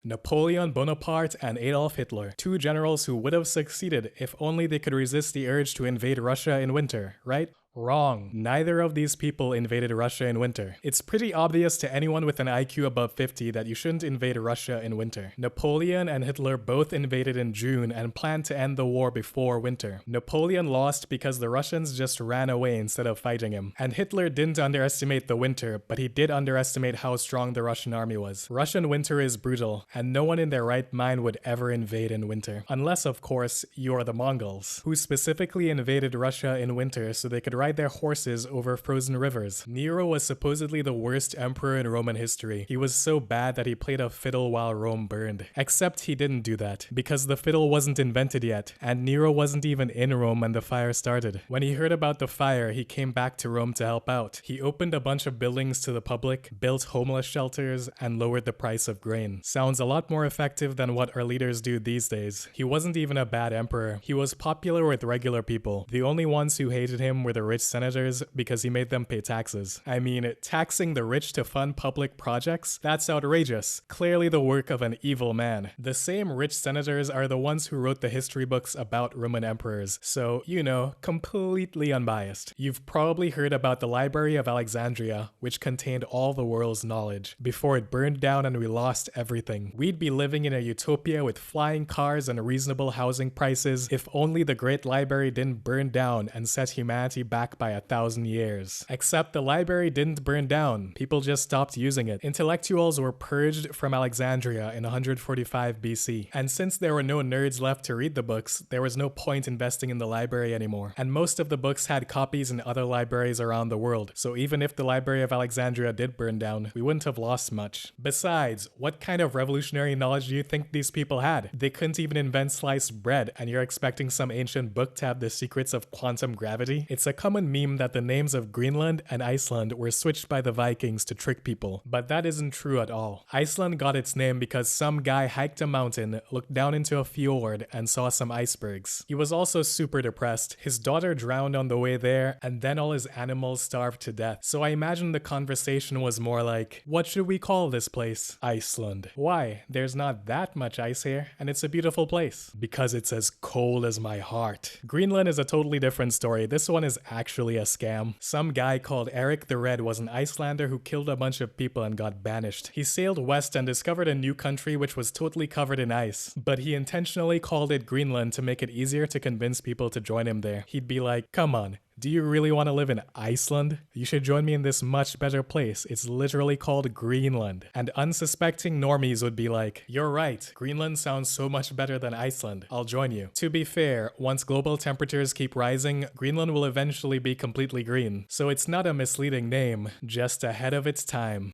Napoleon Bonaparte and Adolf Hitler, two generals who would have succeeded if only they could resist the urge to invade Russia in winter, right? Wrong. Neither of these people invaded Russia in winter. It's pretty obvious to anyone with an IQ above 50 that you shouldn't invade Russia in winter. Napoleon and Hitler both invaded in June and planned to end the war before winter. Napoleon lost because the Russians just ran away instead of fighting him. And Hitler didn't underestimate the winter, but he did underestimate how strong the Russian army was. Russian winter is brutal, and no one in their right mind would ever invade in winter. Unless, of course, you're the Mongols, who specifically invaded Russia in winter so they could ride their horses over frozen rivers. Nero was supposedly the worst emperor in Roman history. He was so bad that he played a fiddle while Rome burned. Except he didn't do that, because the fiddle wasn't invented yet, and Nero wasn't even in Rome when the fire started. When he heard about the fire, he came back to Rome to help out. He opened a bunch of buildings to the public, built homeless shelters, and lowered the price of grain. Sounds a lot more effective than what our leaders do these days. He wasn't even a bad emperor. He was popular with regular people. The only ones who hated him were the rich senators because he made them pay taxes. I mean, taxing the rich to fund public projects? That's outrageous. Clearly the work of an evil man. The same rich senators are the ones who wrote the history books about Roman emperors, so, you know, completely unbiased. You've probably heard about the Library of Alexandria, which contained all the world's knowledge, before it burned down and we lost everything. We'd be living in a utopia with flying cars and reasonable housing prices if only the Great Library didn't burn down and set humanity back by 1,000 years. Except the library didn't burn down, people just stopped using it. Intellectuals were purged from Alexandria in 145 BC, and since there were no nerds left to read the books, there was no point investing in the library anymore. And most of the books had copies in other libraries around the world, so even if the Library of Alexandria did burn down, we wouldn't have lost much. Besides, what kind of revolutionary knowledge do you think these people had? They couldn't even invent sliced bread, and you're expecting some ancient book to have the secrets of quantum gravity? It's a common meme that the names of Greenland and Iceland were switched by the Vikings to trick people, but that isn't true at all. Iceland got its name because some guy hiked a mountain, looked down into a fjord, and saw some icebergs. He was also super depressed. His daughter drowned on the way there, and then all his animals starved to death. So I imagine the conversation was more like, what should we call this place? Iceland. Why? There's not that much ice here, and it's a beautiful place. Because it's as cold as my heart. Greenland is a totally different story. This one is actually a scam. Some guy called Eric the Red was an Icelander who killed a bunch of people and got banished. He sailed west and discovered a new country which was totally covered in ice, but he intentionally called it Greenland to make it easier to convince people to join him there. He'd be like, come on, do you really want to live in Iceland? You should join me in this much better place. It's literally called Greenland. And unsuspecting normies would be like, you're right, Greenland sounds so much better than Iceland. I'll join you. To be fair, once global temperatures keep rising, Greenland will eventually be completely green. So it's not a misleading name, just ahead of its time.